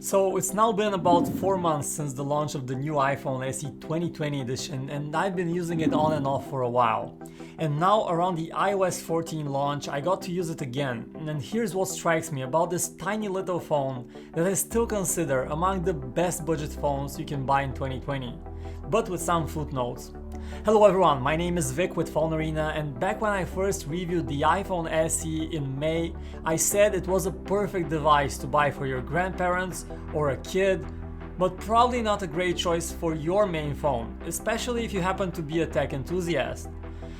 So it's now been about 4 months since the launch of the new iPhone SE 2020 edition, and I've been using it on and off for a while. And now around the iOS 14 launch I got to use it again, and here's what strikes me about this tiny little phone that I still consider among the best budget phones you can buy in 2020, but with some footnotes. Hello everyone, my name is Vic with PhoneArena, and back when I first reviewed the iPhone SE in May, I said it was a perfect device to buy for your grandparents or a kid, but probably not a great choice for your main phone, especially if you happen to be a tech enthusiast.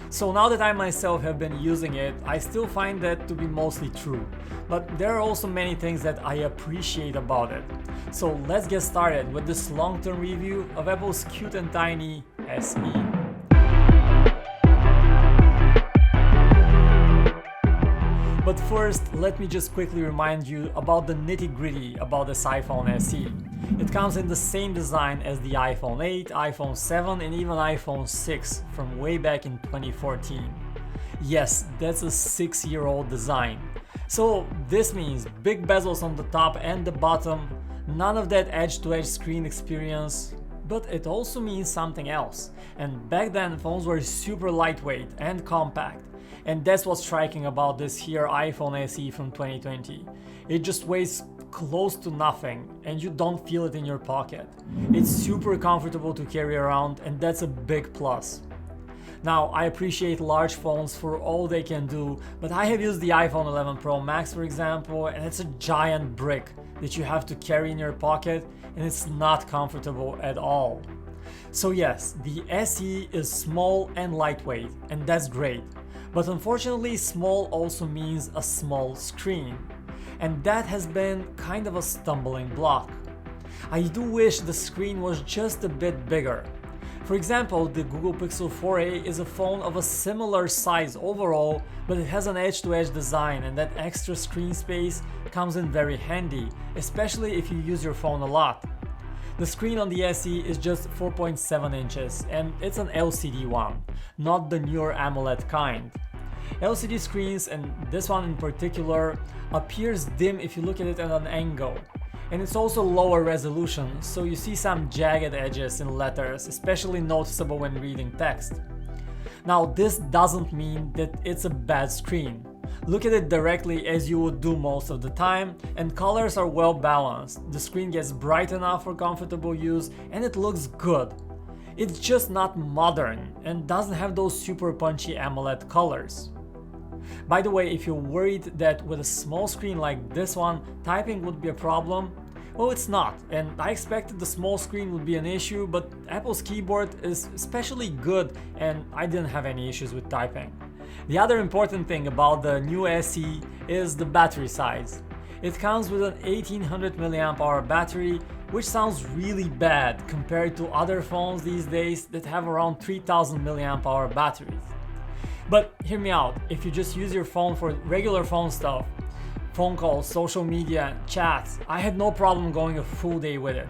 So now that I myself have been using it, I still find that to be mostly true, but there are also many things that I appreciate about it. So let's get started with this long-term review of Apple's cute and tiny SE. But first, let me just quickly remind you about the nitty-gritty about this iPhone SE. It comes in the same design as the iPhone 8, iPhone 7 and even iPhone 6 from way back in 2014. Yes, that's a 6-year-old design. So this means big bezels on the top and the bottom, none of that edge-to-edge screen experience, but it also means something else. And back then phones were super lightweight and compact. And that's what's striking about this here iPhone SE from 2020. It just weighs close to nothing and you don't feel it in your pocket. It's super comfortable to carry around, and that's a big plus. Now, I appreciate large phones for all they can do, but I have used the iPhone 11 Pro Max for example, and it's a giant brick that you have to carry in your pocket, and it's not comfortable at all. So yes, the SE is small and lightweight, and that's great. But unfortunately, small also means a small screen. And that has been kind of a stumbling block. I do wish the screen was just a bit bigger. For example, the Google Pixel 4a is a phone of a similar size overall, but it has an edge-to-edge design, and that extra screen space comes in very handy, especially if you use your phone a lot. The screen on the SE is just 4.7 inches, and it's an LCD one, not the newer AMOLED kind. LCD screens, and this one in particular, appears dim if you look at it at an angle. And it's also lower resolution, so you see some jagged edges in letters, especially noticeable when reading text. Now, this doesn't mean that it's a bad screen. Look at it directly as you would do most of the time, and colors are well balanced. The screen gets bright enough for comfortable use, and it looks good. It's just not modern and doesn't have those super punchy AMOLED colors. By the way, if you're worried that with a small screen like this one, typing would be a problem, well, it's not, and I expected the small screen would be an issue, but Apple's keyboard is especially good and I didn't have any issues with typing. The other important thing about the new SE is the battery size. It comes with an 1800 mAh battery, which sounds really bad compared to other phones these days that have around 3000 mAh batteries. But hear me out, if you just use your phone for regular phone stuff, phone calls, social media, chats, I had no problem going a full day with it.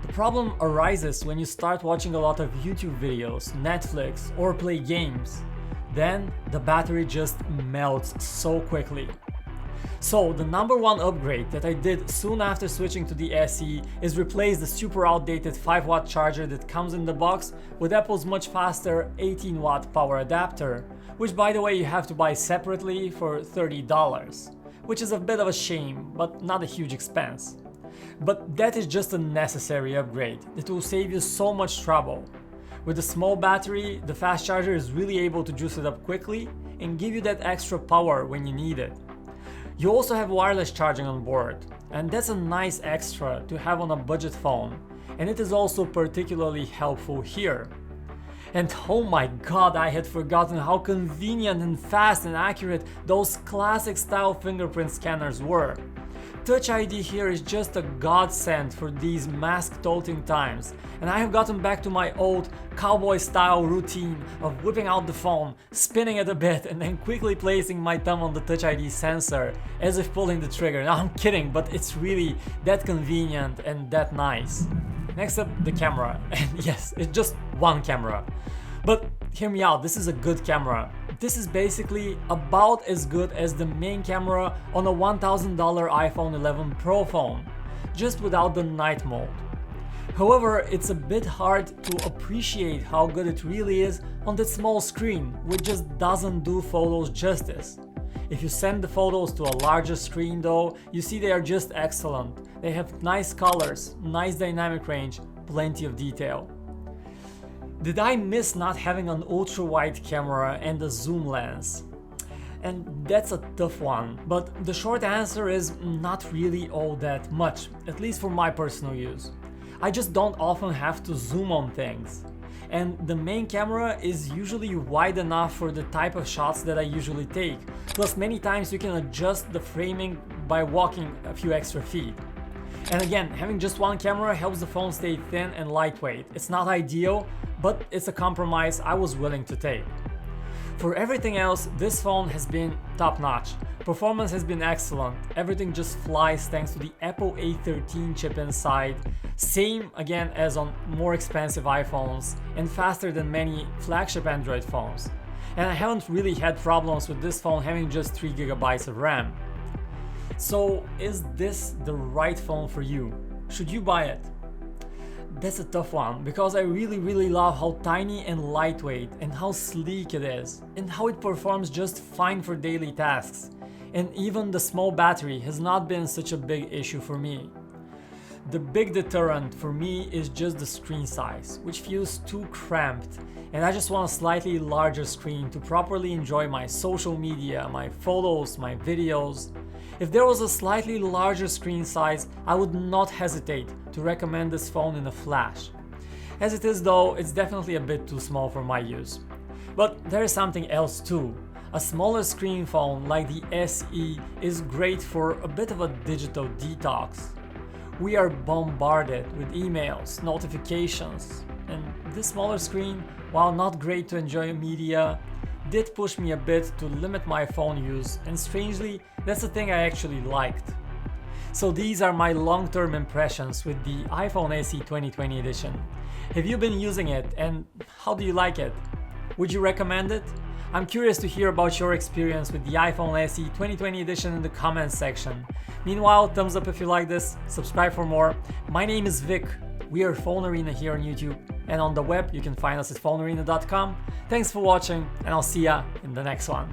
The problem arises when you start watching a lot of YouTube videos, Netflix, or play games. Then the battery just melts so quickly. So the number one upgrade that I did soon after switching to the SE is replace the super outdated 5-watt charger that comes in the box with Apple's much faster 18-watt power adapter, which by the way you have to buy separately for $30, which is a bit of a shame, but not a huge expense. But that is just a necessary upgrade. It will save you so much trouble. With a small battery, the fast charger is really able to juice it up quickly and give you that extra power when you need it. You also have wireless charging on board, and that's a nice extra to have on a budget phone, and it is also particularly helpful here. And oh my god, I had forgotten how convenient and fast and accurate those classic style fingerprint scanners were. Touch ID here is just a godsend for these mask-toting times, and I have gotten back to my old cowboy-style routine of whipping out the phone, spinning it a bit, and then quickly placing my thumb on the Touch ID sensor as if pulling the trigger. Now I'm kidding, but it's really that convenient and that nice. Next up, the camera. And yes, it's just one camera. But hear me out, this is a good camera. This is basically about as good as the main camera on a $1,000 iPhone 11 Pro phone. just without the night mode. However, it's a bit hard to appreciate how good it really is on that small screen, which just doesn't do photos justice. If you send the photos to a larger screen though, you see they are just excellent. They have nice colors, nice dynamic range, plenty of detail. Did I miss not having an ultra-wide camera and a zoom lens? And that's a tough one, but the short answer is not really all that much, at least for my personal use. I just don't often have to zoom on things. And the main camera is usually wide enough for the type of shots that I usually take. Plus many times you can adjust the framing by walking a few extra feet. And again, having just one camera helps the phone stay thin and lightweight. It's not ideal, but it's a compromise I was willing to take. For everything else, this phone has been top-notch. Performance has been excellent, everything just flies thanks to the Apple A13 chip inside, same again as on more expensive iPhones, and faster than many flagship Android phones. And I haven't really had problems with this phone having just 3 GB of RAM. So is this the right phone for you? Should you buy it? That's a tough one, because I really love how tiny and lightweight and how sleek it is, and how it performs just fine for daily tasks. And even the small battery has not been such a big issue for me. The big deterrent for me is just the screen size, which feels too cramped, and I just want a slightly larger screen to properly enjoy my social media, my photos, my videos. If there was a slightly larger screen size, I would not hesitate to recommend this phone in a flash. As it is though, it's definitely a bit too small for my use. But there is something else too. A smaller screen phone like the SE is great for a bit of a digital detox. We are bombarded with emails, notifications, and this smaller screen, while not great to enjoy media, did push me a bit to limit my phone use, and strangely, that's the thing I actually liked. So these are my long-term impressions with the iPhone SE 2020 edition. Have you been using it, and how do you like it? Would you recommend it? I'm curious to hear about your experience with the iPhone SE 2020 edition in the comments section. Meanwhile, thumbs up if you like this, subscribe for more. My name is Vic. We are PhoneArena here on YouTube, and on the web you can find us at PhoneArena.com. Thanks for watching, and I'll see ya in the next one.